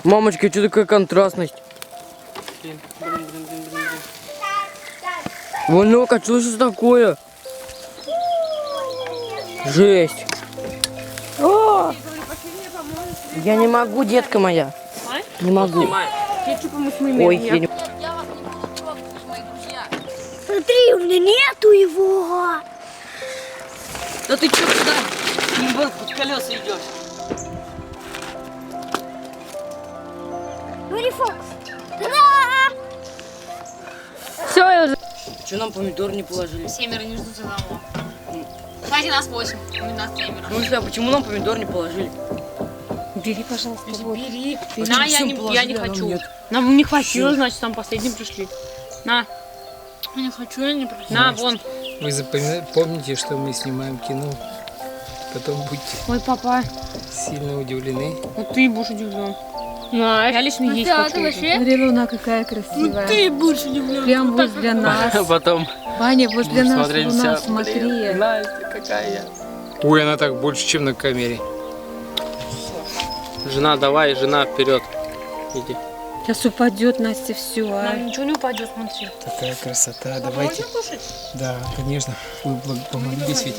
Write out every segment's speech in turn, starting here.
Мамочка, что такая контрастность? Вон, ну-ка, что это такое? Жесть. О! Я не могу, детка моя. Не могу. Ой, я не... Смотри, у меня нету его. Да ты что сюда? Под колеса идешь. Смотри, Фокс. Та-да! Все, я уже... Что нам помидор не положили? Семеро не ждут одного. Кстати, нас 8, у нас семеро. Ну что, почему нам помидор не положили? Бери, пожалуйста. Вот. Бери. Почему На, всем я положили, не а нам хочу. нет? Нам не хватило, значит, там последним пришли. На. Я не хочу, я не прошу. На, вон. Вы помните, что мы снимаем кино? Потом будете Ой, папа. сильно удивлены. Ну ты будешь удивлен. Я лично есть хочу. Смотри, луна какая красивая. Ты больше не влюблен. Прям возле нас. Потом Ваня, возле нас смотреть луна, вся. смотри. Настя, какая я. Ой, она так больше, чем на камере. Жена, давай, жена, вперед. Иди. Сейчас упадет, Настя, все. Нам ничего не упадет, смотри. Такая красота, давайте. Можно кушать? Да, конечно. Вы помолились ведь.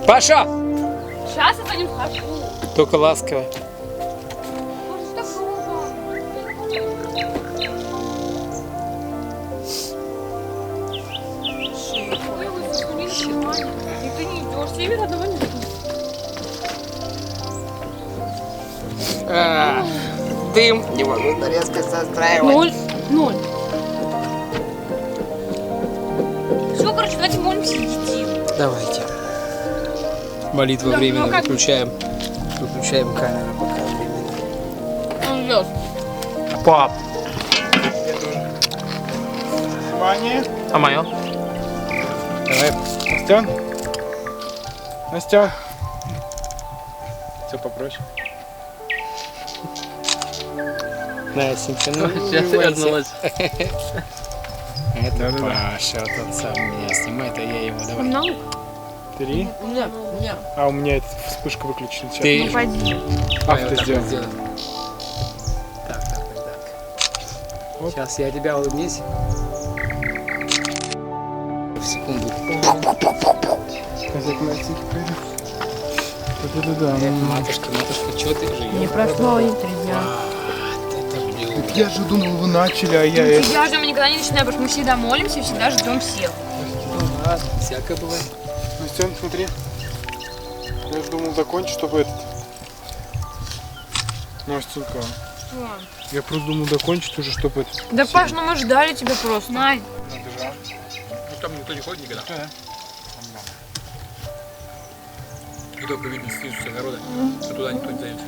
Паша! Сейчас я за ним схожу. Только ласково. Никто не идешь, семеро одного не идет. Дым. Не могу резко застраивать. 0. Все, короче, давайте молимся и едим. Давайте. Молитва временно ну как? выключаем. Выключаем камеру пока временно. Он лёг. Пап. Внимание. А мое? Давай. Настя. Настя. Все попроще. Настенька, ну Сейчас вернулась. Это Да-да-да. Паша, вот он сам меня снимает, а я его давай. Наука. 3. У меня. А у меня эта вспышка выключена. Сейчас. Ты Ну, пойди. Авто сделал. Так. Оп. Сейчас я тебя улыбнись. В секунду. Сказать Настеньке пойду. Да-да-да. Матушка, что ты живешь? Не прошло и 3 дня. Это блюдо. Так я же думал, вы начали, а я это... Я же мы никогда не начинаем, потому что мы всегда молимся и всегда ждем всех. Всякое бывает. Настен, смотри. Я же думал закончить, чтобы этот... Настенька. Я просто думал закончить уже, чтобы это... Да, Паш, ну мы ждали тебя просто. Надь. Набежал. Ну там никто не ходит никогда. Да. И только видно снизу с огорода, а туда никто не зайдет.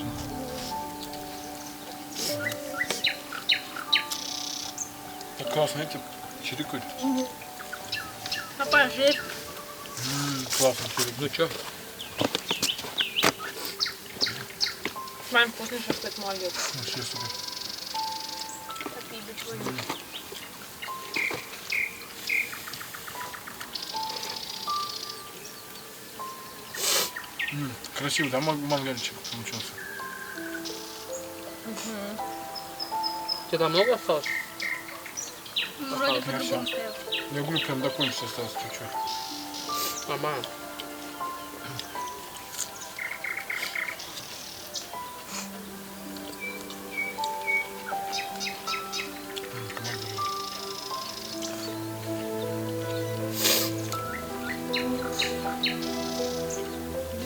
Так классно, эти чирикают. Папа, жесть. Классно чирикают. Ну чё? Мам, вкусный шашлык, молодец. Вообще супер. Красиво, да, мангаличек получился? Тебе там много осталось? Ну, вроде Я по-другому всё. стоял. Я говорю, прям до кончика осталось чуть-чуть. Мама.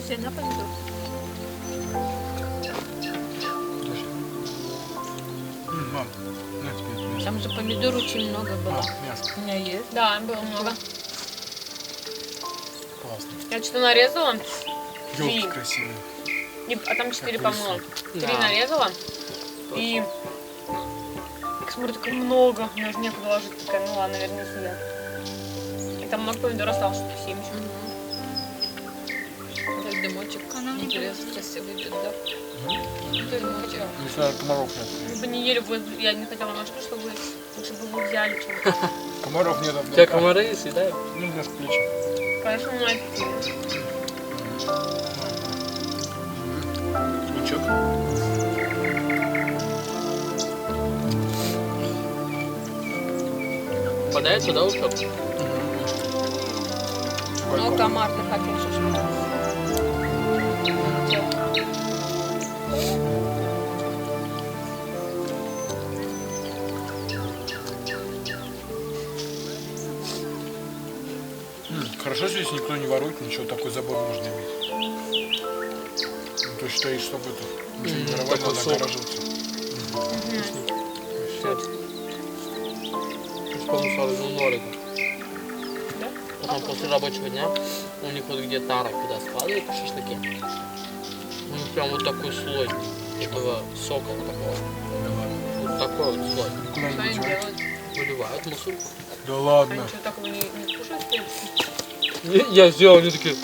Все, на помидор. Мам, на тебе мясо. Там же помидор очень много было. Мясо. У меня есть? Да, было много. Классно. Я что-то нарезала. Ёлки Три. красивые. А там 4 Какой помыла. суп. 3 Да. нарезала. И смотрю, так много. Мне уже некуда ложить. Такая, ну ладно, наверное, съем. И там много помидор осталось, штук 7 еще. Так, дымочек. Интересно, красиво идет, да? Дымочек. Здесь, наверное, комаров нет. Мы бы не ели, я не хотела машину, чтобы лучше бы вы взяли, чем Комаров нет. У тебя комары есть, да? Ну, немножко плечи. Конечно, на это. Лучок. Попадает туда ушок. Ну, комар ты хотел шашлык. Хорошо, что здесь никто не ворует, ничего, такой забор можно иметь. Ну, то считаешь, чтобы это ничего не воровать, такой надо сок. огораживаться. Вспомнил сразу Норика. Потом после рабочего дня у них вот где тара, куда складывают шашлыки, у них прям вот такой слой этого сока такого. Вот такой вот слой. Никуда Что не они девать. делают? Выливают мусорку. Да Они ладно. что, такого не кушают? в принципе? Я сделал, они такие,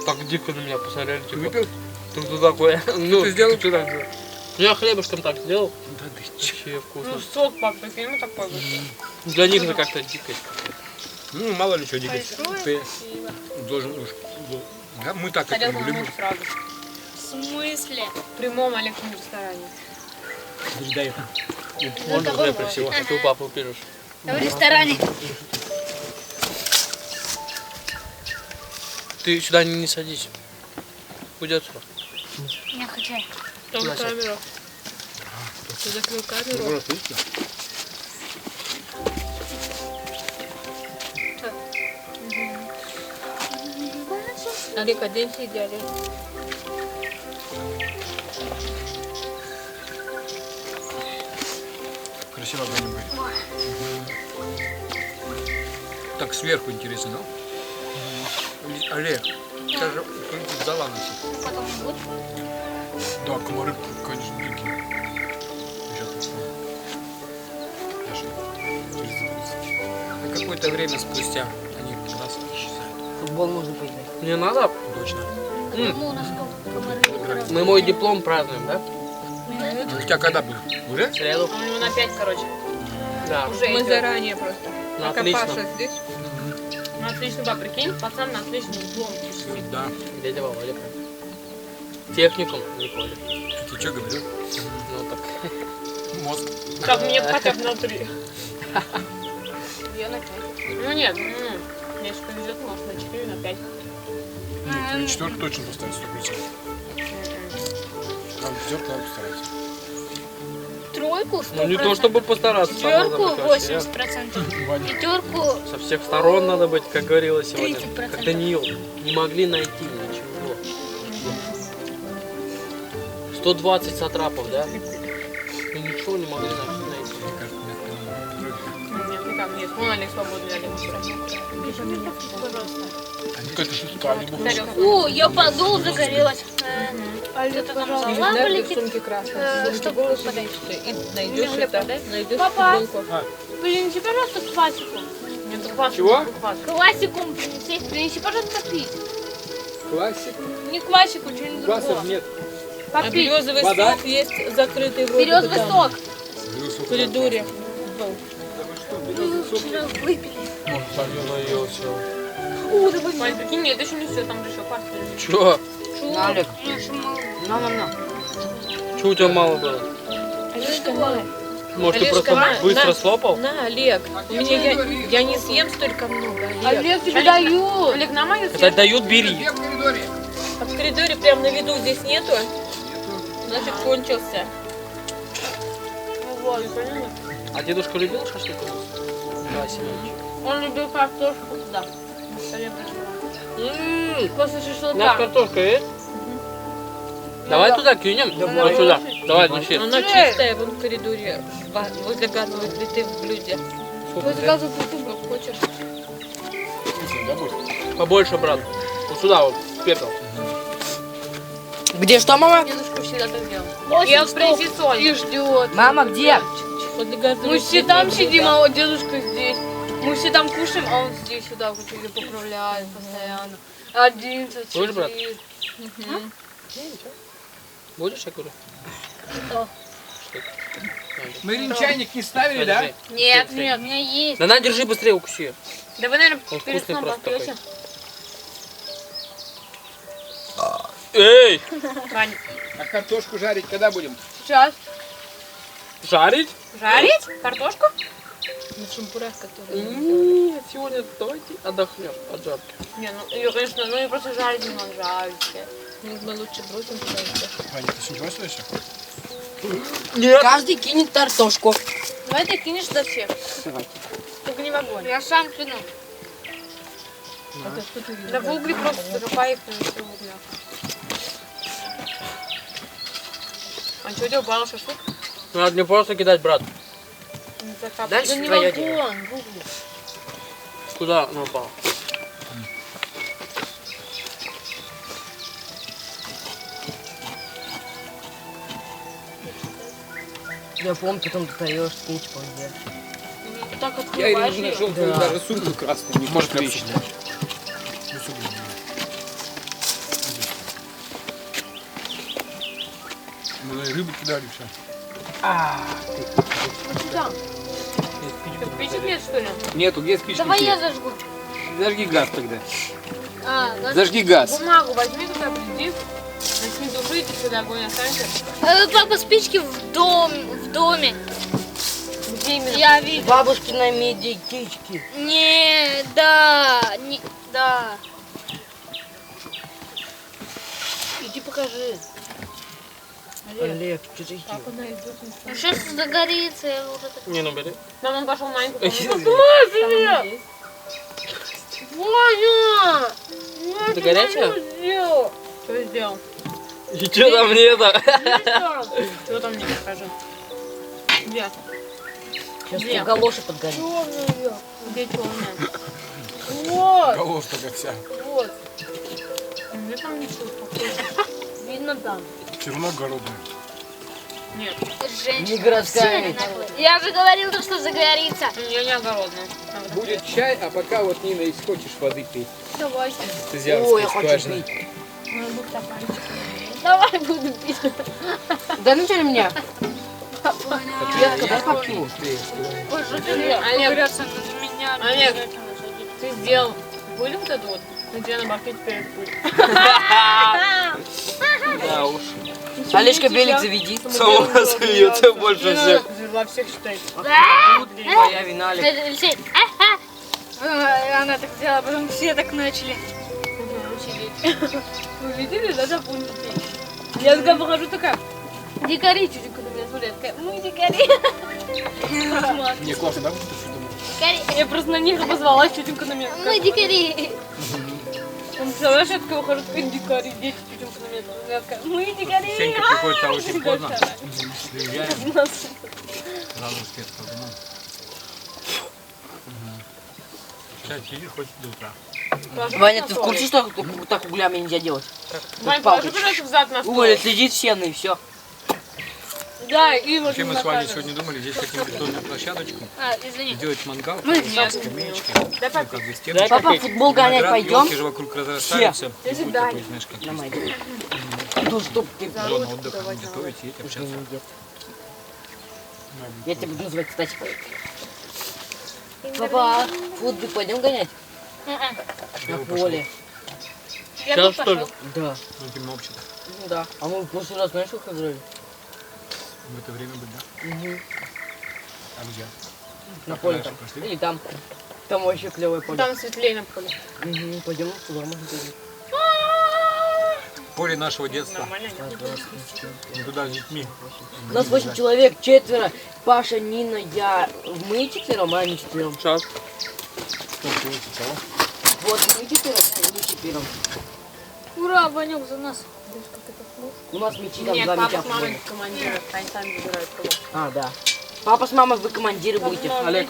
так дико на меня посмотрели, типа. Выпил? Ты кто такой? Ну, ты сделал? что так сделал? Я хлебушком так сделал. Да ты Вообще вкусно. Ну, сок, пап, прикинь, ну такой вот. Для них же как-то дикость. Ну, мало ли что, Дикой. Большое Ты спасибо. должен уж... Да, мы так это Тарелку не мы любим. можем сразу. В смысле? В прямом Олегском ресторане. Дай. Можно хлеб и всего. А ты у папы пишешь. В ресторане. Ты сюда не садись. Уйди отсюда. Я хочу. Там Вася. камера. Ты закрыл камеру. Просто видите? Олег, оденься идеально. Красиво огонь горит. Так сверху интересно, да? Олег, это же в зала носит. Потом будет. Да, комары, конечно, дикие. Сейчас посмотрим. Даже через запуск. И какое-то время спустя они раз исчезают. Футбол можно поиграть. Не надо? Точно. Ну, у нас комары. Мы мой диплом празднуем, да? У тебя когда будет? Уже? В среду. А у него на 5, короче. Да. Уже Мы идет. заранее просто. Ну, Пока отлично. Паша здесь. Ну, отлично, да, прикинь, пацан на отличном диплом. Да. Дядя Володя. Техникум не ходит. Ты что говорил? Ну так. Мозг. Так, мне хотя бы на 3. Я на 5. Ну нет, если повезет, может на 4, на 5. Нет, тебе четверку точно поставить 100%. Там пятерка надо постараться. Тройку, Ну не то чтобы постараться. там надо Четверку быть вообще 80%. Ваня. Пятерку Со всех сторон надо быть, как говорила сегодня. 30%. Как Даниил. Не могли найти ничего. 120 сатрапов, да? И ничего не могли найти. Мне кажется, нет, Нет, никак нет. Вон Олег свободный, Олег устранил. Какая-то шутка, не буду. О, я подул, загорелась. Где-то там Да, лава в летит. сумке красной. Чтобы выпадать. И найдешь Мне это, подать? найдешь Папа. футболку. Принеси, пожалуйста, квасику. Нет, хватит. Чего? Хватит. Квасиком принеси. Принеси, пожалуйста, пить. Классик. Не квасику, что-нибудь Квасов другого. нет. А Попить. березовый Вода? сок есть закрытый вроде бы Березовый там, сок. в коридоре. Вчера выпили. Я наелся. О, давай. Вань, прикинь, нет, еще не все, там же еще паста лежит. Чё? Налик. На. Чё у тебя мало было? Олежка, на. Может, ты Олежка, просто быстро на. слопал? На, Олег. У меня я не съем столько много, Олег. Олег, тебе дают. Олег, на мою Когда дают, бери. А в коридоре прям на виду здесь нету? Значит, кончился. А дедушка любил шашлык у нас? Да, Семенович. Он любил картошку туда. После У нас шашлыка. картошка есть? Давай туда кинем. Вот сюда. Давай, неси. Она чистая вон в коридоре, возле газовой плиты в блюде. Возле газовой плиты. Как хочешь. Да, будет? Побольше, брат. Вот сюда вот, в пепел. Где что, мама? Дедушка всегда так делал. Я принеси соль. И ждет. Мама, где? Возле газовой Мы все плиты там в сидим, блюде. а вот дедушка здесь. Мы все там кушаем, а он здесь сюда вот или поправляет постоянно. Один Будешь, брат? сидит. Будешь, я говорю? Что? Мы чайник не ставили, да? Подожди. Нет, нет, у меня есть. Да на, держи быстрее, укуси. Да вы, наверное, Он перед вкусный сном просто попьете. Эй! Вань, А картошку жарить когда будем? Сейчас. Жарить? Жарить? Картошку? На шампурах, которые... Нет, сегодня давайте отдохнем от жарки. Не, ну ее, конечно, ну ее просто жарить не надо, жарить. Нужно лучше бросим туда. Ваня, ты сомневаешься? Каждый кинет картошку. Давай ты кинешь до всех. Давайте. Только не в огонь. Я сам кину. Это что ты видишь? Да в угли просто закопай их на все угля. А что у тебя упал шашлык? Надо не просто кидать, брат. Не закапывай. Дальше Да не в твое дело. огонь, в угли. Куда она упала? Я помню, потом достаешь с кетчупом где. Так Я и открываешь не ее. нашел твою даже сумку красную. Не Может, может я вещи. Ну, с углем. Мы рыбу кидали, все. Спичек нет, что ли? Нету, где спички? Давай я тебе? зажгу. Зажги газ тогда. А, Зажги газ. бумагу возьми туда, приди. Начни душить, и сюда огонь останется. Папа, спички в доме. Где именно? Я видел. Бабушкина медикички. Не, да, да. Иди покажи. Олег, что ты Папа найдет. Ну сейчас загорится, я уже так... Не, ну бери. Там он пошел маленькую комнату. Там есть. Ваня! Это горячая? Что сделал? И что там нет-то? Что там мне покажи? Где? Сейчас Где? галоши подгорит. Где черная? Вот, Галошка как вся. вот. Где там ничего похожего? Видно там. Все равно огородная. Нет, Не городская. Я же говорил, что загорится. я не огородная. Будет чай, а пока вот, Нина, если хочешь воды пить. Давай. С Ой, Изявской я хочу скважины. пить. Давай буду пить. Да ну что меня? Я когда хочу. Олег, на меня. Олег, ты сделал пыль вот эту вот? На тебя на башке теперь пыль. Да уж. Олежка велик заведи. Сама смеется больше всех. Взяла всех считать. Твоя вина, Олег. Все, она так сделала, потом все так начали. Вы видели, да, запомните? Я такая выхожу, такая, Дикари чуть-чуть на меня смотрят. Такая, мы дикари. Не, классно, да? Вот это что думаешь? Дикари. я просто на них обозвала тетенька на меня. Мы дикари. Он представляешь, я такая выхожу, такая дикари, дети тетенька на меня. Я такая, мы дикари. Сенька приходит очень поздно. Большая. Приезжаем, У нас сразу свет подумал. Сейчас сидишь, хоть до утра. Ваня, ты в курсе, что так углями нельзя делать? Вань, палкой. положи, пожалуйста, взад на стол. Уголь следит сено и все. Да, и вот Вообще мы с Ваней сегодня думали, здесь хотим бетонную площадочку, А, извини. сделать мангал, Нет. скамеечки, Дай ну, папе. как бы стеночки. Папа, в футбол гонять Виноград, пойдем? елки же вокруг разрастаются. И будет дай. такой, знаешь, как Давай. Ну, чтоб ты... зона отдыха, готовить и общаться. Я тебя буду называть, кстати. Папа, футбол пойдем гонять? На поле. Я Сейчас тут что ли? пошел. Да. Ну, темно вообще-то. Ну да. А мы в прошлый раз, знаешь, как играли? В это время быть, да? Угу. А где? На поле дальше там. пошли? Или там. Там вообще клевое поле. Там светлее на поле. Угу. Пойдем туда, можно пойти. Поле нашего детства. Нормально. Мы туда с детьми. У нас 8 человек, 4. Паша, Нина, я. Мы 4, а они 4. Сейчас. Вот, мы 4, а они 4. Ура, Ванек за нас. У нас мячи там Нет, 2 папа мяча с в мамой поле. командиры, они сами выбирают кого. А, да. Папа с мамой, вы командиры будете. Олег.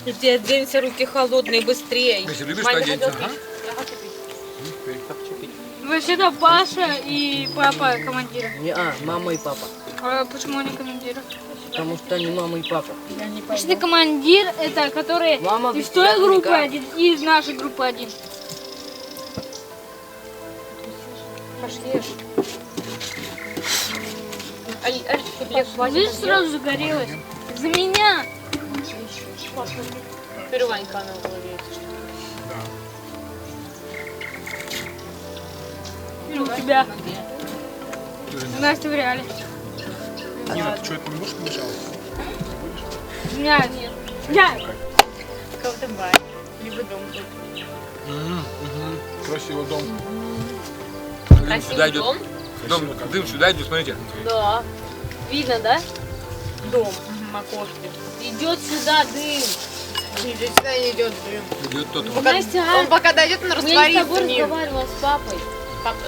Иди, оденься, руки холодные, быстрее. Если любишь, Ваня то оденься. хотел Ага. пить. Я хочу пить. Вообще-то Паша и папа командиры. Не, мама и папа. А почему они командиры? Потому что они мама и папа. Вообще-то командир это который Мама из без той тебя группы никак. один и из нашей группы один. Пошли. Олег, хватит. Видишь, сразу загорелась. За меня. Теперь Ванька она уловится. Или у тебя. уже нет. Настя в реале. Нина, ты что, это немножко мешало? Нет. Нет. Колтенбай. Либо дом тут. Красивый дом. Дым сюда идет. дом? Дым сюда идет, смотрите. Да. Видно, да? Дом. Окошки. Идет сюда дым. Здесь сюда не идет дым. Идет тот. Настя, Он пока дойдет, он мы с растворится. тобой в ней. разговаривала с папой. Папа,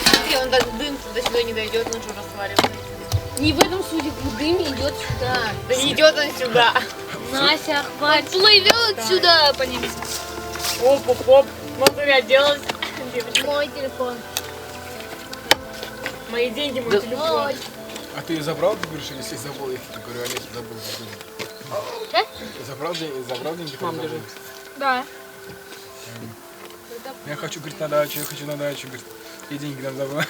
смотри, он даже дым до сюда не дойдет, он уже растворится. Не в этом суть, дым идет сюда. Да не идет он сюда. Настя, хватит. Плывет сюда по небесам. Оп. Смотри, оделась. Мой телефон. Мои деньги, мой телефон. А ты забрал, ты говоришь, или если забыл? Я тебе говорю, Олег, забыл. Забрал деньги? Мам, держи. Да. Я хочу, говорит, на дачу, я хочу на дачу, говорит. И деньги там забыл.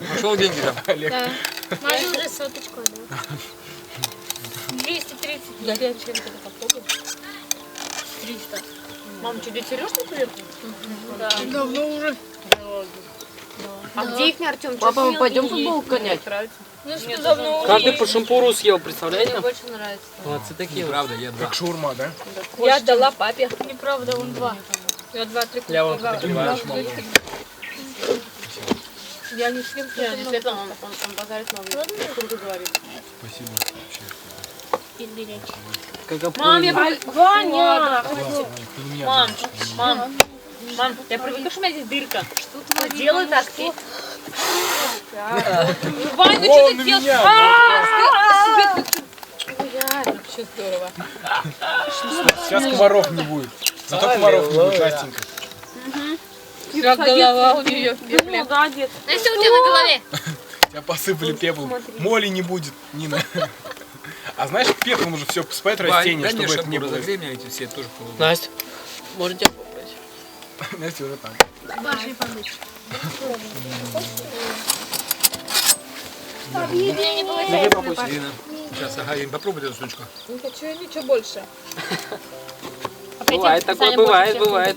Нашел деньги там. Олег. Да. Маме уже соточку, да. 230. Горячая вот эта попробуй. 300. Мам, что, дядя Сереж не приехал? Да. Давно уже. А где их Артем? Папа, мы пойдем футбол гонять? Ну что, давно уже. Каждый по шампуру съел, Мне представляете? больше нравится. Молодцы такие. Правда, я два. Как шаурма, да? Я отдала папе. Неправда, он 2. Я 2-3 Я вам подогреваю. Я не съем Я столько не много. светла, он базарит много. Круто говорит. Спасибо. Как Мам, я опылили. Ваня! Ладно, ты не меня. Мам, я привыкла, что у меня здесь дырка. Что делай так? Ваня, ну что ты делаешь? Вообще здорово. Сейчас комаров не будет. Зато комаров не будет, Настенька. Как голова у нее. Молодец. Настя, у тебя на голове. Тебя посыпали пеплом. Моли не будет, Нина. А знаешь, пеплом уже все посыпает растения, Дай мне чтобы это не шампур, было. разогрей меня эти все тоже положу. Настя, можете попробовать? Настя уже так. Башни помыть. Держи, папуся. Ирина, сейчас, ага, Ирина, попробуй эту штучку. Не хочу я ничего больше. Бывает такое, бывает.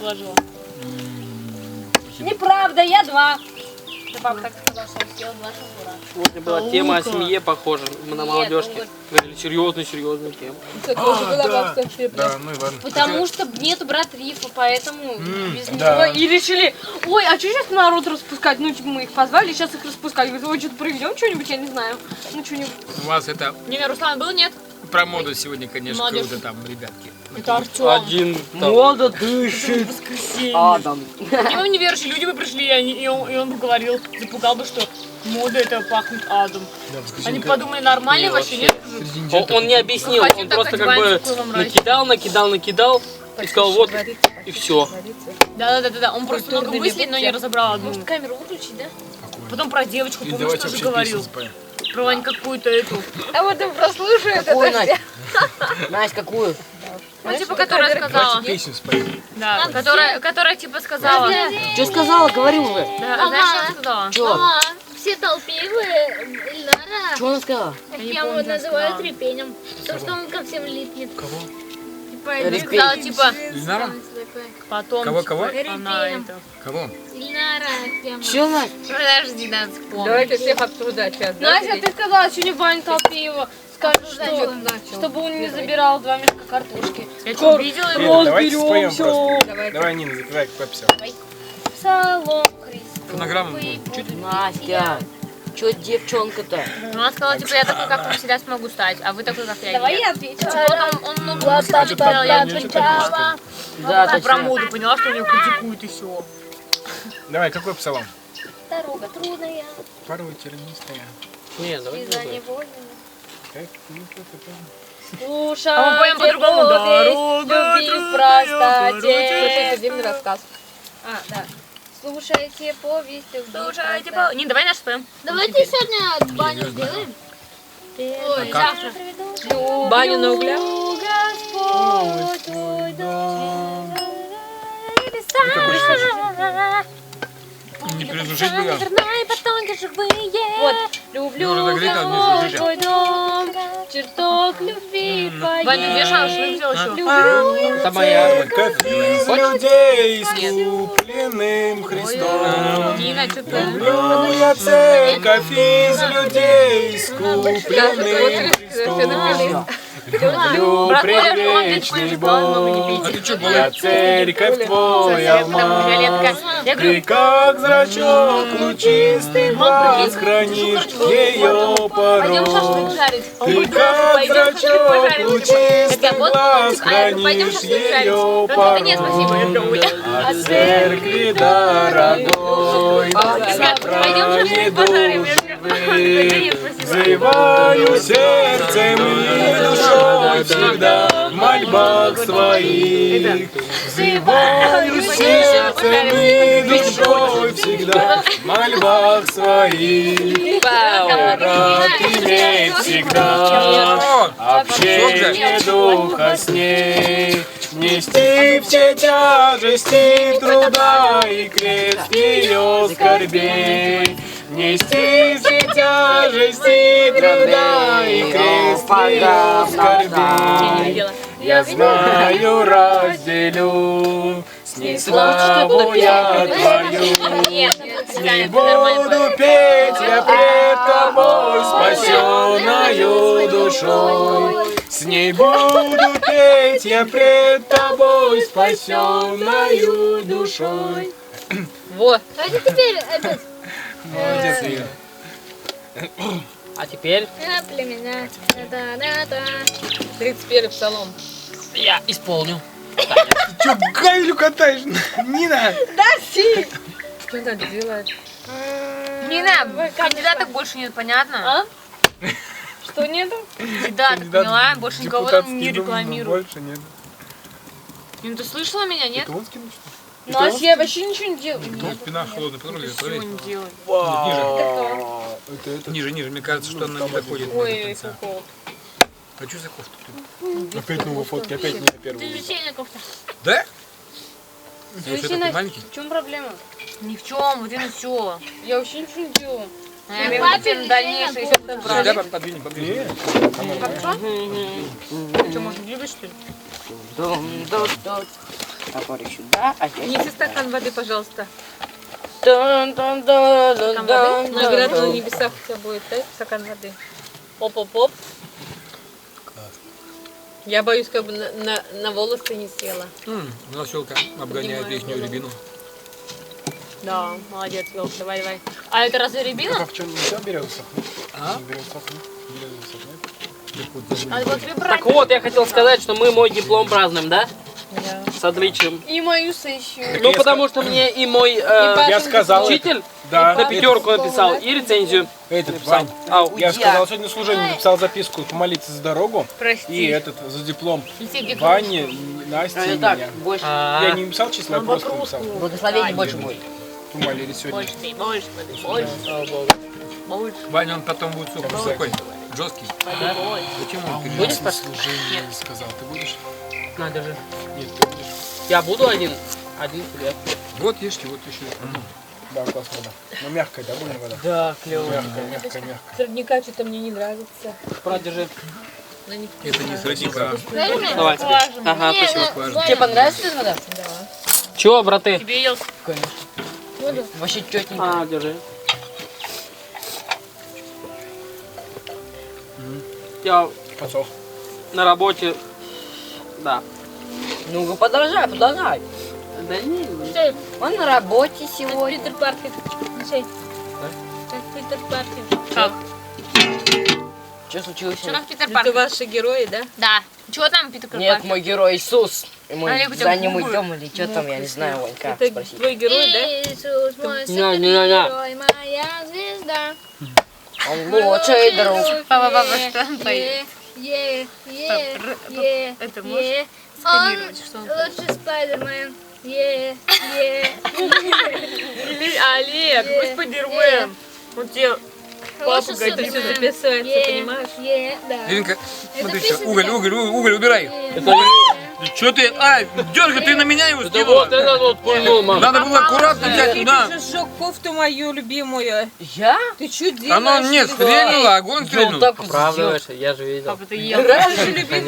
Неправда, я 2. Да папа так сказал, что он съел 2 шампура. Сегодня была тема о семье похожа. Мы на молодежке говорили серьезную тему. Да, ну и ладно. Потому что нету брат Рифа, поэтому без него. Да. И решили, ой, а что сейчас народ распускать? Ну, типа, мы их позвали, сейчас их распускать. Говорит, ой, что-то проведем что-нибудь, я не знаю. Ну, что-нибудь. У вас это Не, Руслан был, нет? про моду сегодня, конечно, Молодежь. круто там, ребятки. Это Артем. Один там. Мода дышит. Адам. И вы не веришь, люди бы пришли, и он бы говорил, запугал бы, что мода это пахнет адом. Да, в воскресенье, Они подумали, нормально вообще, нет? среди недели Он не объяснил, Хотим он так просто как одеваемся, бы какой вам нравится. накидал и сказал вот, и все. Да. Он просто много мыслей, но не разобрал одну. Может, камеру выключить, да? Потом про девочку, Или помнишь, давайте тоже вообще говорил? песню споем. Про Вань какую-то эту. А вот он прослушает Какую, это. Настя? Настя, какую? Ну, типа, которая сказала. Давайте песню споем. Да, которая типа сказала. Что сказала? Говори уже. Да, знаешь, что она сказала? Что? Мама, все толпивые. Ильнара. Что она сказала? Как не я помню, его что называю сказала. репенем. Потому что он ко всем липнет. Кого? Она сказала, типа, Ильнара? потом, Кого, типа, кого? она это. Кого? Ильнара прямо. Что, Настя? Подожди, надо вспомнить. Давайте всех обсуждать сейчас. Настя, ты сказала, сегодня Вань Толпиева. Скажи, чтобы он не забирал 2 мешка картошки. Я что, увидела его? Лена, давайте споем просто. Давайте. Давай, Нина, запевай, как папа. Псалом Христов. Фонограмму чуть. Настя. Что девчонка-то? Ну, она сказала, типа, я такой, как вы всегда смогу стать, а вы такой, как я. Давай нет. я отвечу. Типа, он много мыслей читал, я не читала. Да, Про точно. моду поняла, что ее критикуют и все. Давай, какой псалом? Дорога трудная. Порой тернистая. Не, давай И за другой. невольными. Как? Ну, как это? Слушайте, А мы поем по-другому. Дорога любви в трудная, простоте. Слушайте, рассказ. А, да. Слушайте повесть. любви в Слушайте, простоте. Не, давай наш споем. Давайте сегодня баню сделаем. Ой, как? завтра. Баню на углях? Господь твой дом. Не перезушить бы я. И потом живые. Вот. Люблю Можно нагреть, а внизу жили. твой дом, чертог любви твоей. Ваня, две шаши взял еще. Это моя. Церковь из людей, искупленным Христом. Нина, что ты? Люблю я церковь из людей, искупленным Христом. Люблю предвечный Бог, А ты что, я была? церковь твой алмаз. Ты как зрачок лучистый глаз хранишь ее Пойдем шашлык порог. жарить. Ты как зрачок лучистый глаз хранишь ее порог. От церкви дорогой, собрание душ взываю сердцем и душой всегда в мольбах своих. Взываю сердцем и душой всегда в мольбах своих. Рад иметь всегда общение духа с ней, нести все тяжести труда и крест ее скорбей. Нести все тяжести труда и крест ее скорбей. Я знаю, разделю с ней славу я твою. С ней буду петь я пред тобой, спасенною душой. С ней буду петь я пред тобой, спасеною душой. Вот. Давайте теперь этот Молодец, Ира. А теперь племена. Да-да-да. 31-й псалом. я исполню. Чё, гайлю катаешь? Нина! Что надо делать? Нина, кандидаток больше нет, понятно? Что нету? Кандидаток, поняла? Больше никого там не рекламирую. Больше нет. Ну ты слышала меня, нет? Это он скинул, что ли? Настя, я вообще ничего не делаю. Спина холодная, патруль, Ничего не делай. Это Ниже, ниже, мне кажется, что она не доходит до Ой, конца. какого. А что за кофта? опять новые фотки, опять не на первую. Ты весенняя кофта. Да? Я что, такой маленький? В чем проблема? Ни в чем, вот и все. Я вообще ничего не делаю. Папе на дальнейшее еще Да, да, подвинь, подвинь. Что, может, любишь, что ли? Топор сюда, а я Неси стакан воды, пожалуйста. Награда Награда на небесах у тебя будет, да? Стакан воды. Оп-оп-оп. Я боюсь, как бы на волосы не села. Новоселка обгоняет ихнюю рябину. Да, молодец, Вилка, давай, давай. А это разве рябина? Как в чем нельзя береза? А? Береза, Надо было тебе брать. Так вот, я хотел сказать, что мы мой диплом празднуем, да? Да. С отличием. И мою сессию. Ну, потому что мне и мой Я сказал, учитель да, на пятерку написал, и рецензию этот, написал. Вань, Ау. я сказал сегодня служение, написал записку, помолиться за дорогу Прости. и этот, за диплом Летите, Ване, Насте и так, меня. больше. Я не написал числа, я просто написал. Благословений больше будет. Помолились сегодня. Больше ты, больше, больше, Слава Богу. больше. Ваня, он потом будет такой жесткий. Почему он Будешь перед... Служение сказал, ты будешь? На, держи. Нет, ты будешь. Я буду один хлеб. Вот ешьте, вот еще. Да, классная вода. Но мягкая, да, больно вода? Да, клево. Мягкая. Сорняка что-то мне не нравится. Брат, держи. Это не сродника. Давай. Ага, спасибо. Тебе понравится эта вода? Чего, браты? Тебе ее Вообще четенько. Держи. Я Подсох. на работе, да. Ну-ка, продолжай. Да не, Он на работе сегодня. Питер Паркер. Слушай. Как Питер Паркер. Как? Что случилось? Что там Питер Это Паркер? ваши герои, да? Да. Чего там Питер Паркер? Нет, мой герой Иисус. И мы Олег, у тебя за ним губы идем или что там, я не знаю, Вань, как Это спросить. твой герой, да? Иисус, мой Не-не-не. герой, моя звезда. Он лучший друг. Папа, что он поет? Это можешь сканировать, что он поет? Лучший Спайдермен. Олег, господи, Руэн. Вот тебе папа говорит, ты все записывается, понимаешь? Да. Ленка, смотри, что, уголь убирай. это Что ты? Дергай, ты на меня его Да сделала. вот этот вот пульнул, мама. Надо было аккуратно взять туда. Ты же сжег кофту мою любимую. Я? Ты что делаешь? Оно нет, стрельнуло, огонь Я вот стрельнул. так вот сделал. Оправдываешься, я же видел. Папа, ты ел.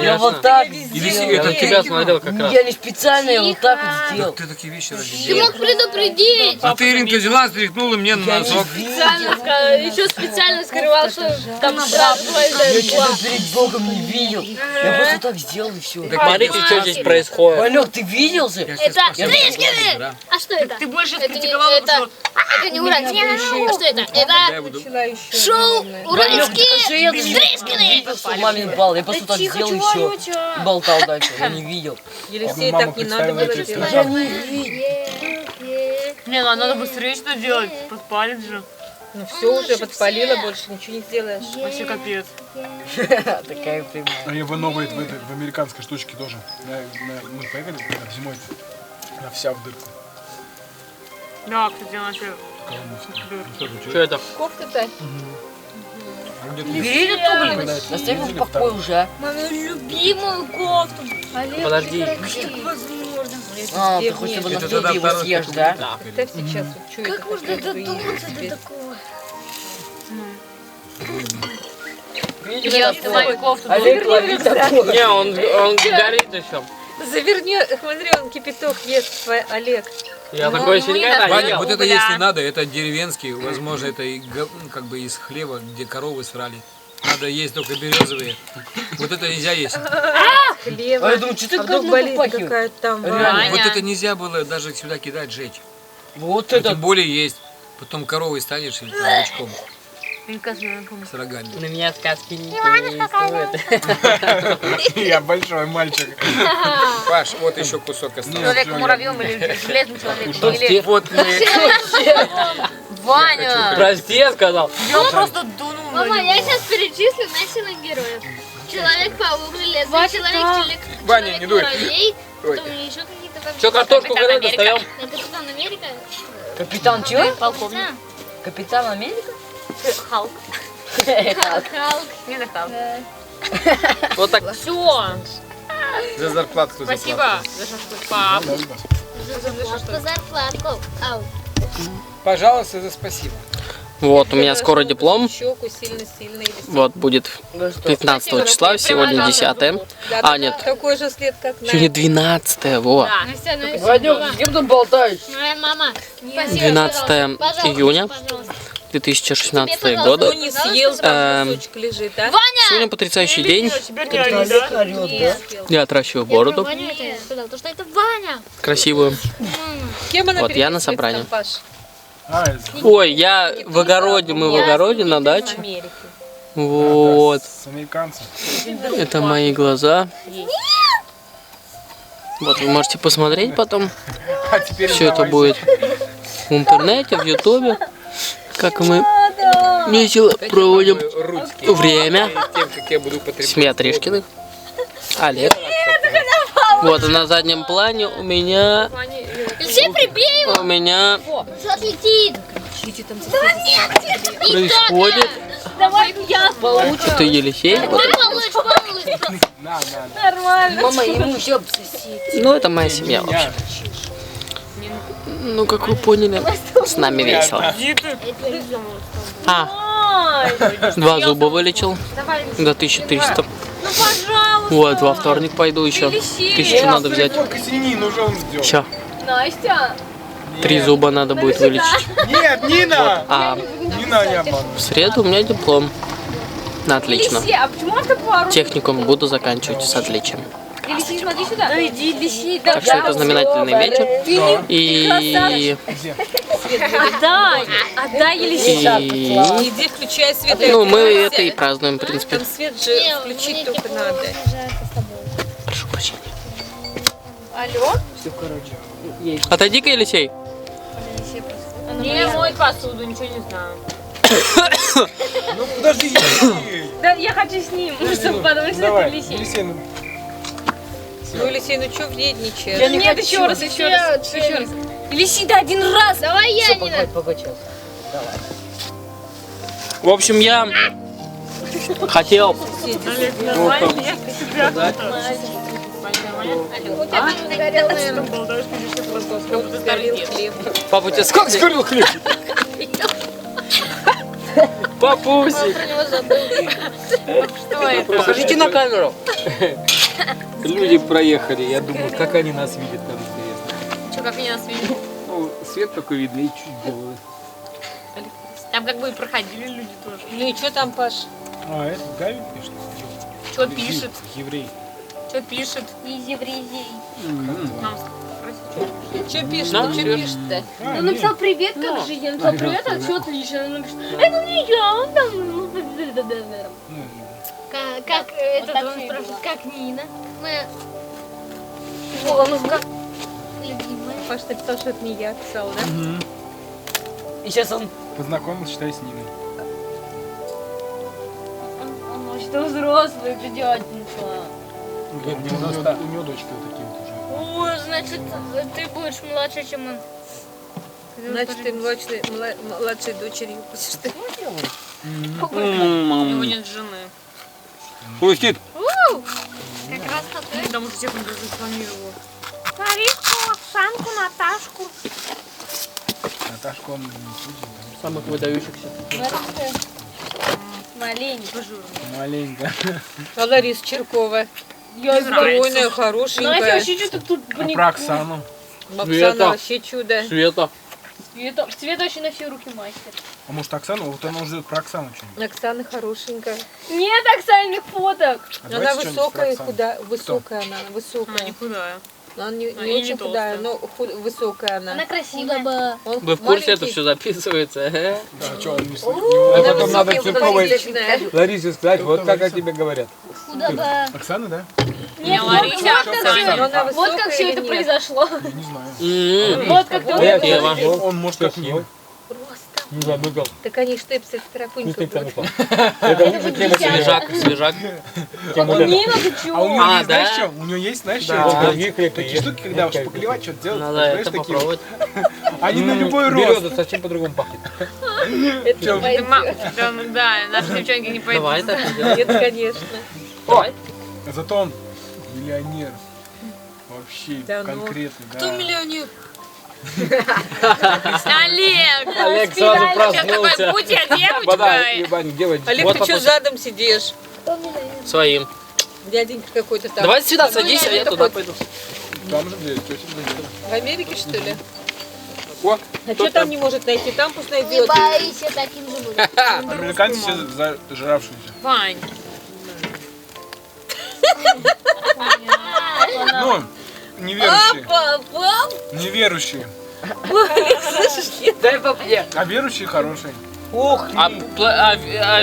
Я вот так Или сделал. Я на тебя смотрел как раз. Я не специально, я вот так вот сделал. Ты такие вещи ради Ты делаешь. мог предупредить. А ты, Иринка, взяла, стряхнула мне на Я носок. Еще специально скрывал, что там сразу Я тебя перед Богом не видел. Я просто так сделал и все. Смотрите, что здесь происходит. Валек, ты видел же? Это Тришкины! А что это? Ты больше Это не, критиковала, это не уральские. А что это? Это шоу Валек, уральские я даже не Тришкины! видел, что мамин бал. Я просто так сделал и все. Болтал дальше, я не видел. Елисей, Мама так не надо было представила, делать. Я не видел. Не, ну надо быстрее что делать. Подпалит же. Ну все уже подпалила, больше ничего не сделаешь. Вообще капец. Такая прямая. Они в новой, в американской штучке тоже. Мы поехали зимой, она вся в дырку. Да, кстати, она вообще... Что это? Кофта-то? Бери эту, блин. Оставь его в покое уже, а. Мою любимую кофту. Подожди. А, ты хоть бы на вдруг его съешь, да? Это сейчас вот что Как можно додуматься до такого? Я свою кофту Олег, лови такое. Не, он горит еще. Заверни, смотри, он кипяток ест, Олег. Я такой еще никогда не Ваня, ел. вот это если надо, это деревенский, возможно, это и как бы из хлеба, где коровы срали. Надо есть только березовые. Вот это нельзя есть. Хлеба. А я думаю, что ты А вдруг гадно болезнь попахивает? какая-то там. Реально. Вот это нельзя было даже сюда кидать, жечь. Вот А это. тем более есть. Потом коровой станешь или там бычком с рогами. На меня сказки не действуют. Я большой мальчик. Паш, вот еще кусок остался. Человек-муравьем или железным человеком. Прости. Вот мы... Ваня! Прости, я сказал. Он просто дунул на Мама, я него. сейчас перечислю Мессиных героев. Человек-паук, железный человек, Ваня, не дуй. человек-муравей, Ой. потом еще какие-то там... Че, картошку когда достаем? Это Капитан Америка? Капитан чего? Полковник. Капитан Америка? Халк. Халк. Не на Халк. Вот так. Все. За зарплату. Спасибо за шашлык, пап. За зарплатку. Ау. Пожалуйста, за спасибо. Вот, у меня скоро диплом. Щеку сильно-сильно. Вот, будет 15 числа, сегодня 10. А, нет, Такой же след, как на... сегодня 12, вот. Настя, Настя. Вадик, с кем ты болтаешь? Моя мама. Спасибо, 12 пожалуйста. июня Пожалуйста. 2016 Кто года. не съел, там кусочек лежит, а? Сегодня потрясающий день. Тебя не орет, да? Я отращиваю бороду. Ваня это сказал, потому что это Ваня. Красивую. Кем она Вот, я на переписывается собрании. там, Паш? Ой, я в огороде, мы в огороде на В даче. Америке. Вот. С американцем. Это мои глаза. Вот, вы можете посмотреть потом. А теперь Все это будет в интернете, в ютубе. Как мы весело проводим время. Тем, как я буду Семья употреблять. Тришкиных. Олег. Вот, а на заднем плане у меня... Все прибей его. У меня Что отлетит? происходит... Давай я. Это Елисей. Вот. Ты получишь. Мама, ему еще Ну, это моя семья вообще. Ну, как вы поняли, с нами весело. А, 2 зуба вылечил до 1300. Ну, пожалуйста. Вот, во вторник пойду еще. 1000 надо взять. Только свинину уже он сделал. Все. Настя! 3 зуба надо будет вылечить. Нет, Нина! А Нина, не обманывай. в среду у меня диплом. На отлично. Лиси, а почему он так поворот? Техникум буду заканчивать с отличием. Лиси, смотри сюда. Ну иди, Лиси, Так что это знаменательный вечер. И... Отдай, Елисей. И... Иди, включай свет. Ну, мы это и празднуем, в принципе. Там свет же включить только надо. Прошу прощения. Алло? Отойди-ка, Елисей. Не мой посуду, ничего не знаю. Ну подожди, Да я хочу с ним, чтобы потому что это давай, Лиси. Елисей, ну, Ну, Елисей, ну что вредничаешь? Я не Нет, хочу. еще раз. Лиси, да один раз. Давай я, Все, Нина. погоди, сейчас. Давай. В общем, я хотел У тебя там сгорел, наверное. Болтаешь, конечно, просто как будто Сгорел старый хлеб. Папа, у тебя сколько сгорел хлеб? Папусик, Про него забыл. Что это? покажите на камеру. Люди проехали, я думаю, как они нас видят, там интересно. Че, как меня нас видели? Ну, свет только видно и чуть голый. Там как бы и проходили люди тоже. Ну и что там, Паш? А, это Гавин пишет? Что пишет? Еврей. Что пишет? Изи брези. Нам спросить. Что пишет? Да, Что привет. пишет-то? Он написал привет, как жизнь. Я написал привет, а все отлично. Он написал, это не я, он там... Как этот так он все и спрашивает, было. как Нина? Моя Солнышко. любимая. Паш написал, что это не я писал, да? И сейчас он... Познакомился, считай, с Ниной. Он очень взрослый, это дяденька. У него дочки вот такие вот уже. О, значит, ты будешь младше, чем он. Значит, ты младшей дочерью будешь ты. У него нет жены. Пустит. Как раз такой. Потому что всех он разрекламировал. Маришку, Оксанку, Наташку. Наташку он не судит, Самых выдающихся. Маленький. маленько. А Лариса Черкова. Я Стройная, Настя хорошенькая. вообще что-то тут А про Оксану? Оксана Света. вообще чудо. Света. Цвет очень на все руки мастер. А может Оксану? Вот она ждет про Оксану что-нибудь. Оксана хорошенькая. Нет Оксанных фоток. А Она давайте что-нибудь про высокая и Оксану. худая. Высокая она, Она высокая. не худая. Она не и не очень худая, но высокая она. Она красивая. Он Вы в курсе, это маленький. все записывается? Да, что он не А Она потом надо высокая, Цирковой художественная. Ларисе сказать, вот как о тебе говорят. Худоба. Оксана, да? Нет, Лариса, вот как Оксана. всё- Но она вот как высокая все или это нет? произошло. Я не знаю. Вот как ты Я Ева. Он может как Нина. Не забыгал. Так они штепсель Тарапунька будут. Это лучше тема Свежак, свежак. Нина, ты А у чего? него А, есть, знаешь да? что? У него есть, знаешь, Да. что? Другие хлеб Такие штуки, когда уж поклевать, что-то делать, Надо знаешь, это такие. попробовать. Они на любой рост. Береза совсем по-другому пахнет. Чё? Да, наши девчонки не пойдут. Давай так сделаем. Нет, конечно. Давай. Зато он миллионер. Вообще Да ну. конкретный, да. миллионер? Олег! Олег сразу Сейчас такой, проснулся. будь я девочка. Подай, ебаник, девочка. Олег, Вот ты что попусти. задом сидишь? Своим. Дяденька какой-то там. Давай сюда садись, а я это туда хоть пойду. Там же дверь, что тебе дверь? В Америке, что ли? О, А что там не может найти? Там пусть Не найдет. бойся, таким же буду. Американцы все зажравшиеся. Вань. Ну, неверующие. Папа! Неверующие. Дай по мне. А верующие хорошие. Ух, А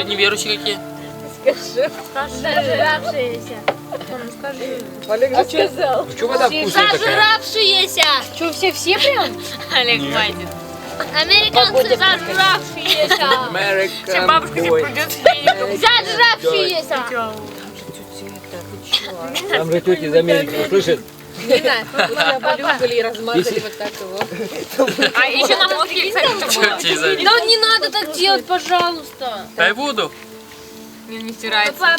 неверующие какие? Зажравшиеся. Олег же сказал. что вода вкусная такая? Зажравшиеся. Что, все прям? Олег, Нет. хватит. Американцы зажравшиеся. Сейчас бабушка тебе придет с веником. Зажравшиеся. Там же тети из Америки, слышит? Нина, вот тебя полюбили и размазали вот так его. А еще на мозге, кстати, было. Чё за- Да не надо так делать, пожалуйста. Дай буду. Не стирается.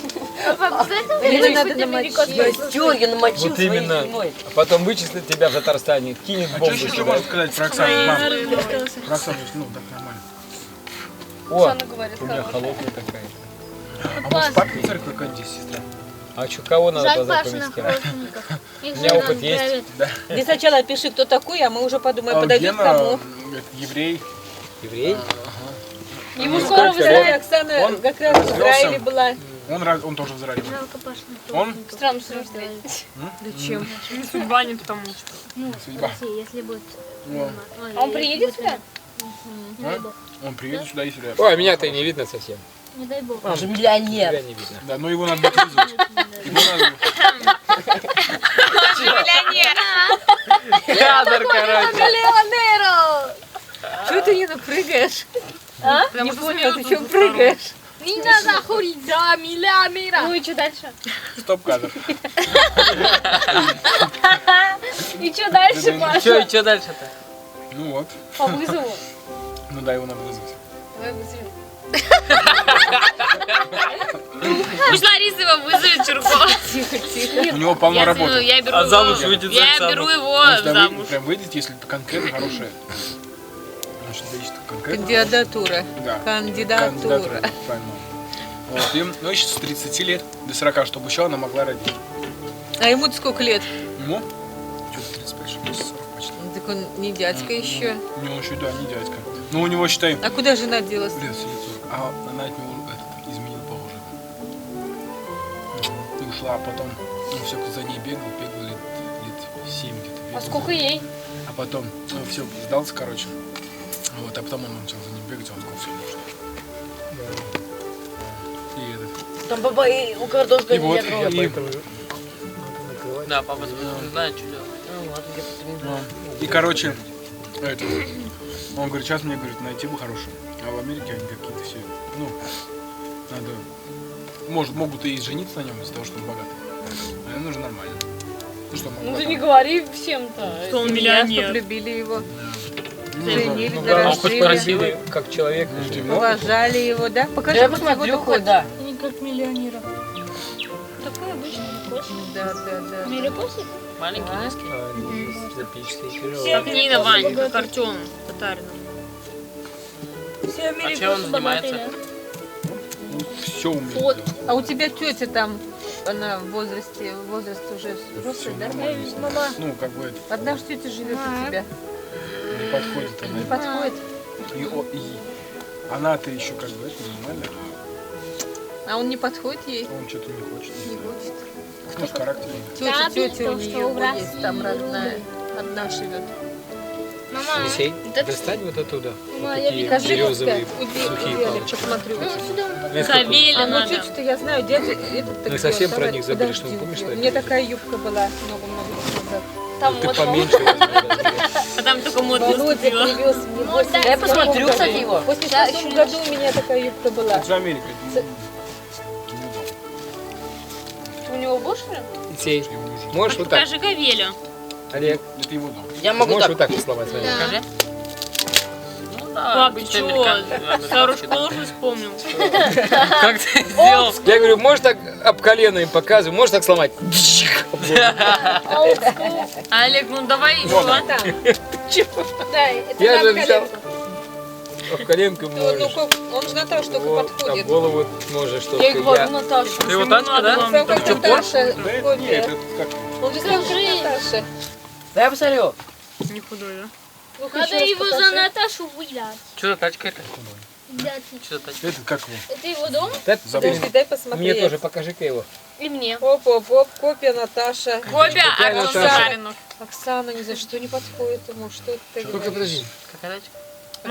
Папа, Нина надо намочить. Чё, я намочил Вот своей именно. спиной. А потом вычислит тебя в Татарстане, кинет А бомбу что еще сюда. можно сказать про Оксану? Мам, про Оксану, ну так нормально. О, Она говорит, у меня хорошая. холодная такая. А может папе церковь какая здесь сестра? А что, кого надо жаль познать Пашиных повести? родственников. Их У меня же опыт нам есть. травят. Ты сначала пиши, кто такой, а мы уже подумаем, А подойдет Гена, кому. это еврей. Еврей? Ему скоро в Кстати, Израиле. Оксана Он как раз в развелся. Израиле была. Он тоже в Израиле. Жалко Пашиных Он? Странно, что встретить. Зачем? Судьба не потому что. Ну, Судьба. Россия, если будет. Во. Ой, А он если приедет будет сюда? Не дай А? бог. Он приедет сюда и сюда. Ой, меня-то и не видно совсем. Не дай бог. Он же миллионер. Тебя не видно. Да, но его надо будет вызвать. Его надо... Миллионер. Кадр, короче. Чего ты, Нина, прыгаешь? Потому Не что понял, ты смеются чем со стороны. прыгаешь? Не надо ходить за миллионера. Ну и что дальше? Стоп-кадр. И что дальше, Паша? Что дальше-то? Ну вот. По вызову. Ну да, его надо вызвать. Давай вызовем. Пусть Лариса его вызовет, Чуркова. Тихо, тихо. У него полно работы. Я беру А его. замуж выйдет за Я Оксану. беру его Если вы замуж. прям выйдете, если это конкретно хорошая. Значит, есть конкретно. Кандидатура. Да. Кандидатура. Правильно. Вот, и, ну, еще с 30 лет до 40, чтобы еще она могла родить. А ему сколько лет? Ему? Что-то 35, что-то 40 почти. Так он не дядька еще. У него еще, да, не дядька. Ну, у него, считай, А куда жена делась? лет все лицо. А она от него изменила положение. И ушла, а потом он все за ней бегал лет 7 где-то. А бегал. сколько ей? А потом, ну, все, сдался, короче. Вот, а потом он начал за ним бегать, он сказал, все, нужно. И этот. Там баба и у картошки И вот, нельзя и, Да, папа не знает, что делать. и, короче, это, он говорит, сейчас мне, говорит, найти бы хорошую. А в Америке они какие-то все, ну, надо, могут и жениться на нем из-за того, что он богатый. А ему нужно нормально. Ну, что, Ну ты не говори всем-то. Что он миллионер. Любили его, женили, Ну, главное, хоть дорожили, красивый, как человек. уважали его, да? Покажи, Я хоть посмотрю, его хоть, доход. да. Они как миллионера. Такой обычный кость. Да. Милипосик? Маленький, низкий. Как Нина, Ваня, как Артем Татаринов. Все А чем он занимается? все умеет. Вот. делать. А у тебя тетя там, она в возрасте уже взрослая, да? Мама. Ну, как бы это Одна ж тетя живет у тебя. не подходит. Она, Не подходит. и она-то еще как бы это нормально, А он не подходит ей? а он что-то не хочет. Не хочет. Ну, с характером. Тетя у нее есть, там родная. Одна живет. Мама. Алексей, достань вот оттуда. Мама, Вот я такие покажи, березовые Удивили, сухие палочки. посмотрю. Несколько. А ну тетю-то я знаю, дядя этот Мы совсем про них забыли, что мы помнишь, что У это меня было? такая юбка была много-много лет назад. Там Ты вот поменьше возьми, да. А там только мод Володя привез мне 80. Я посмотрю, кстати, его. В 88 году у меня такая юбка была. Это же Америка. у него больше? Алексей, можешь вот так? Покажи Гавелю. Олег, Это его дом. Я могу можешь так. вот так поцеловать? Смотри? Скажи. Ну да, Пап, обычный чё? американский. Старую школу же вспомнил. Как ты сделал? Я говорю, можешь так об колено им показывать, можешь так сломать? А, Олег, ну давай еще. Да, это Я же как взял. коленка. Об коленку Ну, можешь. он же Наташа только Вот, об подходит. голову можешь только Я и говорю, я. Наташа. Ты его Танька, да? Прям как Наташа. Да, это, нет, копия. это как... Он же как Наташа. Да я посмотрю. Не худой, да? Надо его за Наташу выдать. Что за тачка это? Взять. Что за тачка? Это как его? Это его дом? Да, Подожди, дай мне посмотреть. тоже покажи-ка его. И мне. Оп, копия Наташа. Копия Артём Татаринов. Оксана ни за что не подходит ему. Что ты Только говоришь? подожди. Какая тачка?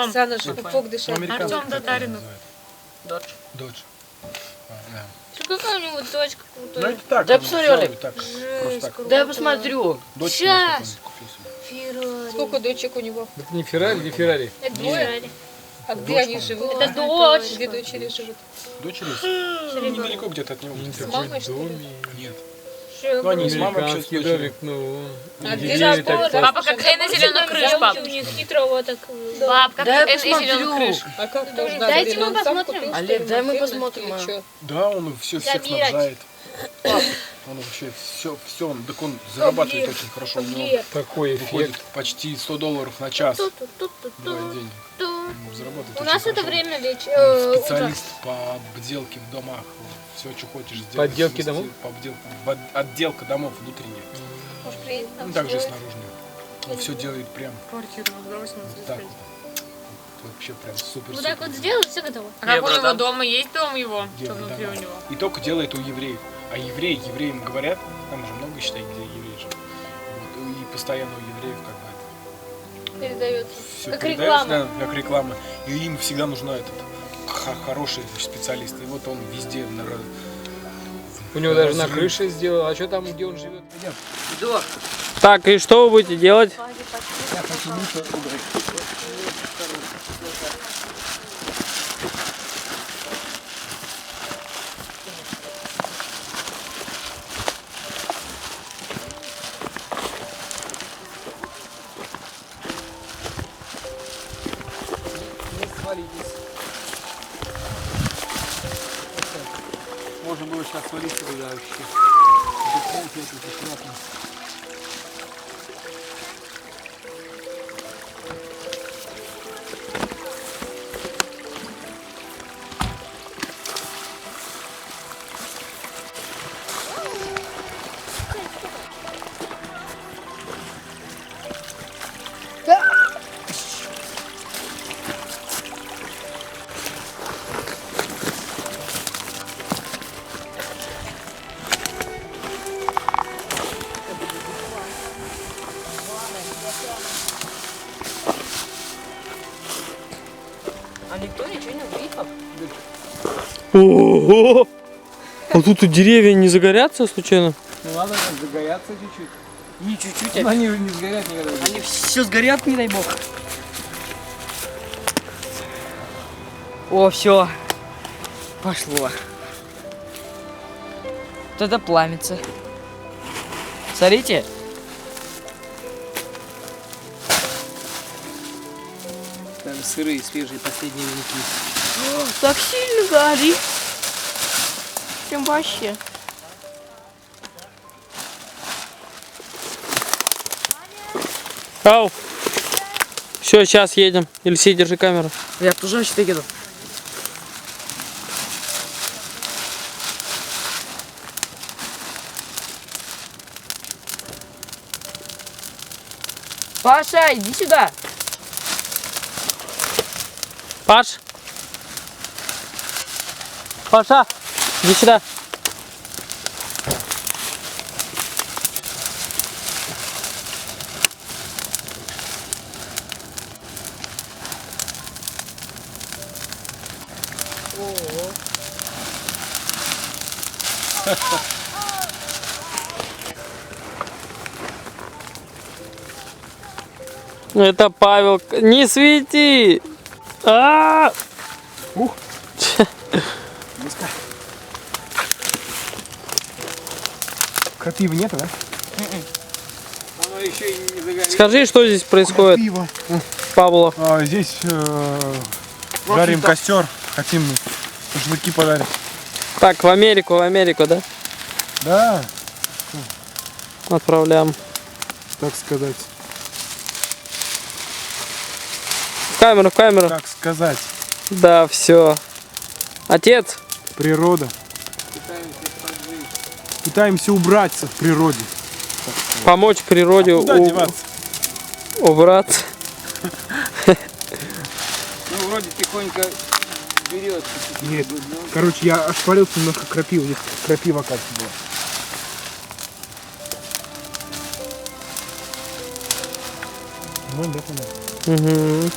Оксана же пупок дышит. Американцы Артем как Татаринов. Додж. Дочь. Да. Что какая у него дочка Ну крутая? это так. Да он посмотри, взял Олег. и так, просто так. Да я посмотрю. Дочь Сейчас. купил себе. Феррари. Сколько дочек у него? Это не Феррари, не Феррари. Это двое. А где они живут? Это дочь. Где дочери живут? Дочери недалеко где-то от него. С мамой, что ли? Нет. Что? Ну они с мамой общаются. Американский домик, ну. А где деревья же так школа? просто. Папа, как Энна зеленая крыша, пап. У них хитрого так. Пап, как Да я Энна зеленая посмотрю. крыша. А как можно? Дайте Блин, мы он сам посмотрим. купил, что Олег, ли, дай мы машину посмотрим, или а. чё? Да, он всех Забирать. снабжает. Он вообще все, он зарабатывает очень хорошо. У него Такой выходит эффект. почти $100 на час. Ту-ту-ту-ту-ту. Бывает деньги. Зарабатывает У очень нас это хорошо. время вечер. Специалист по обделке в домах. Все, что хочешь сделать. Подделке домов? По отделка домов внутренняя. Может, приедет Ну, нам также и строить? снаружи. Он все делает прям Квартиру за вот так вот. Вообще прям супер. Вот так вот сделать, все готово. А как у него братан. дома? Есть дом его? Что Делает внутри у дома. него? И только делает у евреев. А евреям говорят, там же много, считай, где евреи живут. Вот, и постоянно у евреев как бы Передается. все Как передается, реклама. да, как реклама. И им всегда нужна этот хороший специалист. И вот он везде У него даже на крыше сделал. А что там, где он живет? Так, и что вы будете делать? Не свалитесь. можно было сейчас свалиться туда вообще. А никто ничего не выехал? Ого! А тут и деревья не загорятся случайно? Ну ладно, там загорятся чуть-чуть. Не чуть-чуть, Но они не сгорят никогда. они все сгорят, не дай бог. О, все. Пошло. Вот это пламится. Смотрите. Там сырые, свежие, последние венки. Так сильно горит. Прям вообще. Ау! Все, сейчас едем. Елисей, держи камеру. Я тоже что еду. Паша, иди сюда. Паш! Паша! Иди сюда. Это Павел. Не свети! Крапивы нету, да? Оно еще и не загорело. Скажи, что здесь происходит, Крапива. Павло? Здесь жарим костер, хотим шашлыки подарить. Так, в Америку, да? Да, Отправляем. так сказать. В камеру. Так сказать. Да, все. Отец, Природа. Пытаемся убраться в природе. помочь природе Куда деваться? убраться. Ну, вроде тихонько берет. Нет, короче, я ошпарился немножко крапиву. Здесь крапива, кажется, была. Ну, да, понятно. Угу.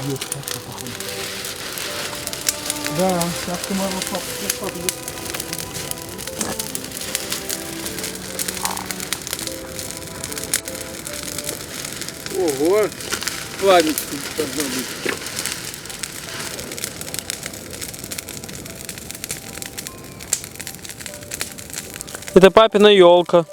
Бьет, хорошо, походу. Да, сейчас ты можешь попадешь. Ого! Пламя должно быть. Это папина елка.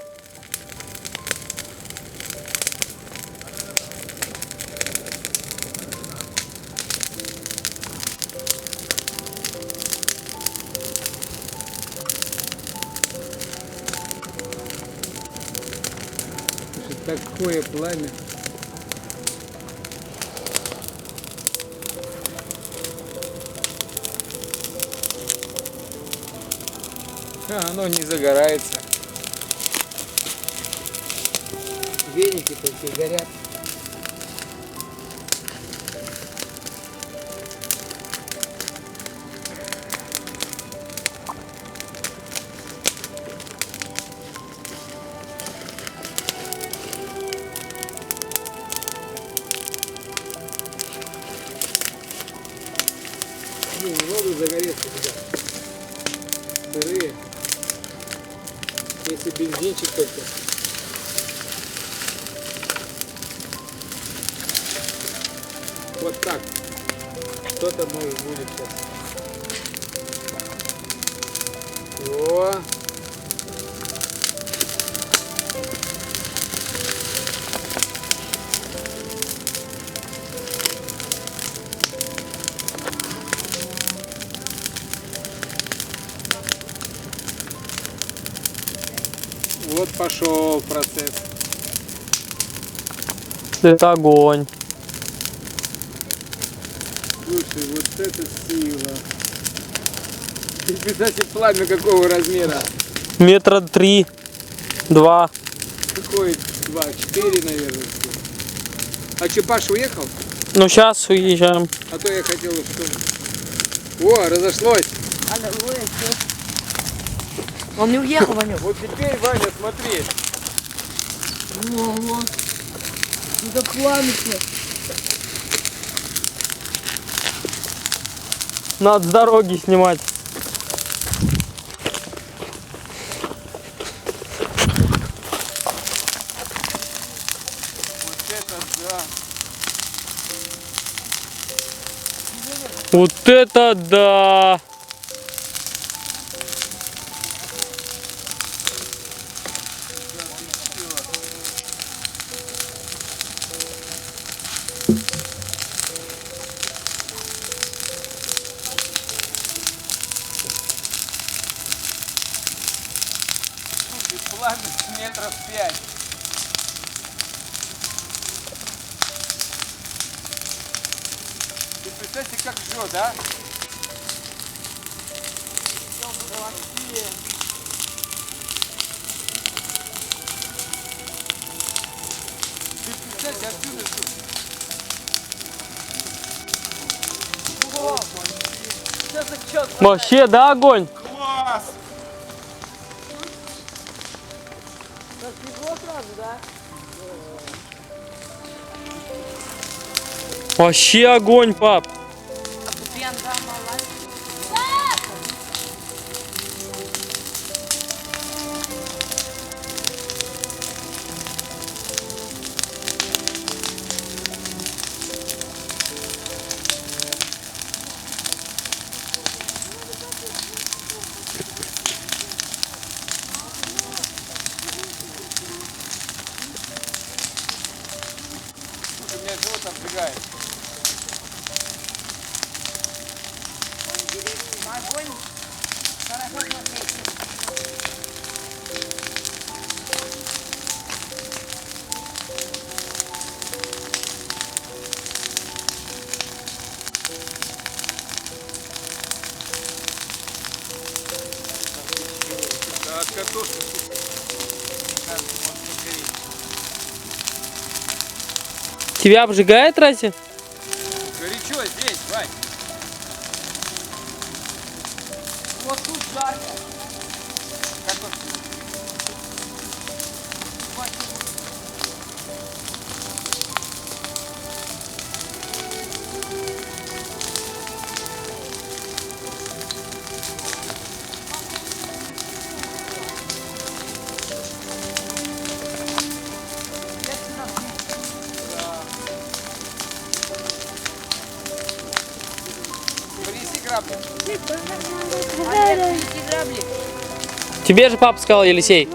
Такое пламя. Оно не загорается. Веники такие горят. Не могут загореться, ребят. Сырые. Если бензинчик только. Вот так. Что-то может будет сейчас. О! пошел процесс. Это огонь. Слушай, вот это сила. Ты представьте, пламя какого размера? Метра 3, 2. Какой? 2, 4, наверное. А че, Паша уехал? Ну сейчас уезжаем. А то я хотел, что... О, разошлось. Он не уехал, Ваня. Вот теперь, Ваня, смотри. Ого. Это пламя. Надо с дороги снимать. Вот это да! Пламя метров 5. Ты представьте, как жжет, а? Ты представьте, отсюда что? Вообще, да, огонь? Класс! Вообще огонь, пап. Слушай, у меня живот обжигает. Да, от картошки. Кажется, может погореть. Тебя обжигает, разве? Горячо здесь, Вань. Вот тут жарко. Картошка. Принеси грабли. Тебе же папа сказал, Елисей. Не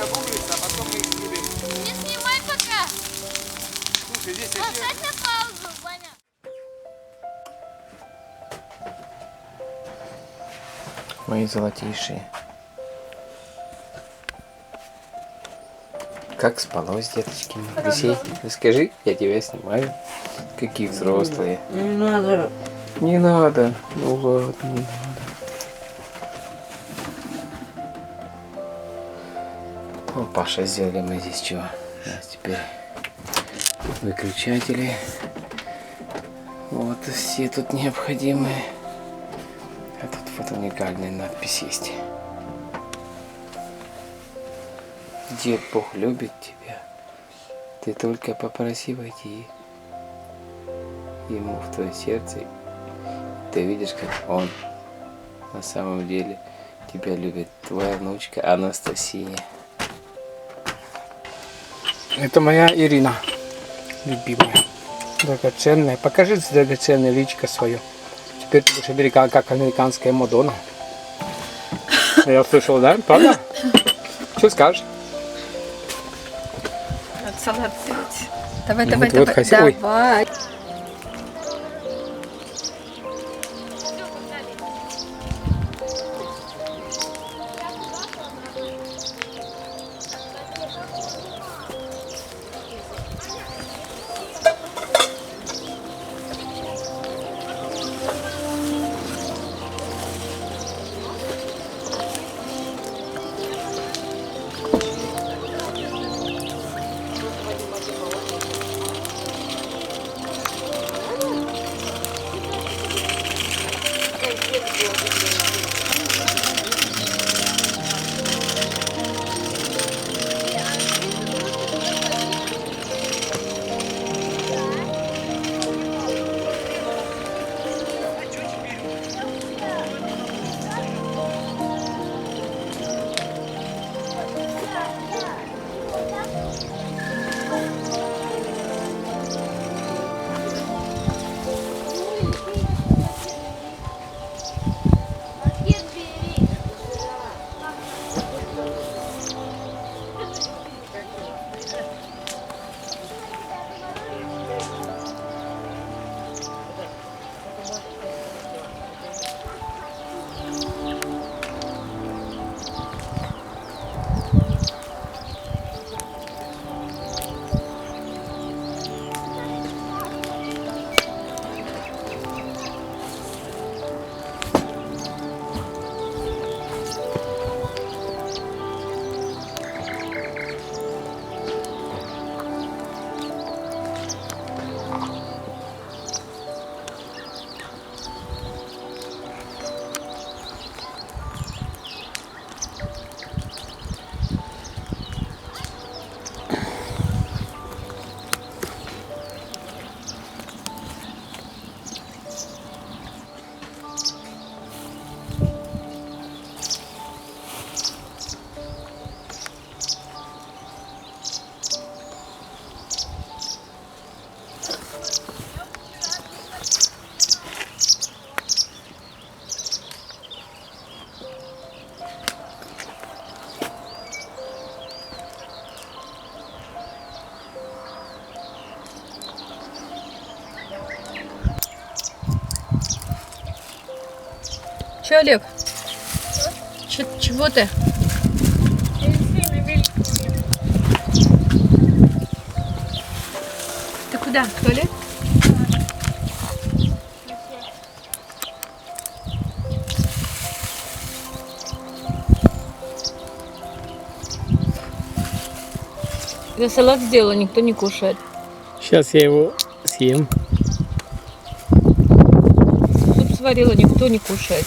обуглится, а потом мы их будем. Не снимай пока. Слушай, здесь Поставь на паузу, Ваня. Мои золотейшие. Как спалось, деточки? Алексей, расскажи, я тебя снимаю. Какие взрослые. Не надо. Не надо. Ну ладно, не надо. О, Паша, сделали мы здесь чего? У нас теперь выключатели. Вот и все тут необходимые. А тут вот уникальная надпись есть. Дед Бог любит тебя. Ты только попроси войти ему в твое сердце. Ты видишь, как он на самом деле тебя любит. Твоя внучка Анастасия. Это моя Ирина, любимая, драгоценная. Покажи драгоценное личико свое. Теперь ты будешь американка, как американская Мадонна. Я услышал, да? Правда? Что скажешь? Надо салат сделать. Давай, Ну, давай, вот давай. хотя- ой. Давай. Че, Олег? Чего ты? Ты куда? В туалет? Я салат сделала, никто не кушает. Сейчас я его съем. Суп сварила, никто не кушает.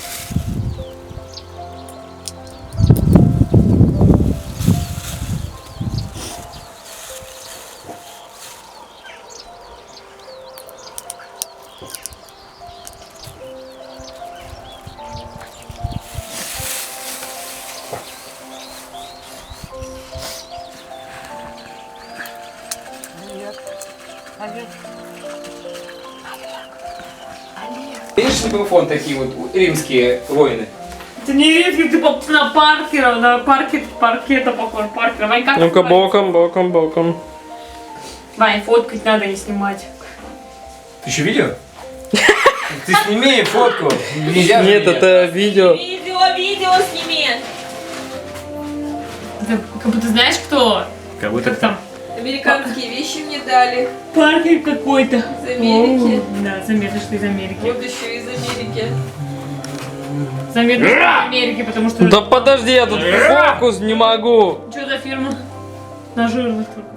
Видишь, был фон такие вот римские воины? Это не ветки, ты на Паркера, на паркета похож, Паркера. Вань, как Ну-ка, снимать? боком. Вань, фоткать надо, не снимать. Ты еще видео? Ты сними фотку. Нельзя же Нет, меня. это видео. Видео сними! Это как будто знаешь кто? Как будто Как там? Американские вещи мне дали Паркер какой-то. из Америки. Да, заметно, что из Америки. Вот еще из Америки. Заметно, что из Америки, потому что... Да подожди, я тут фокус не могу. Что за фирма? На жирных только.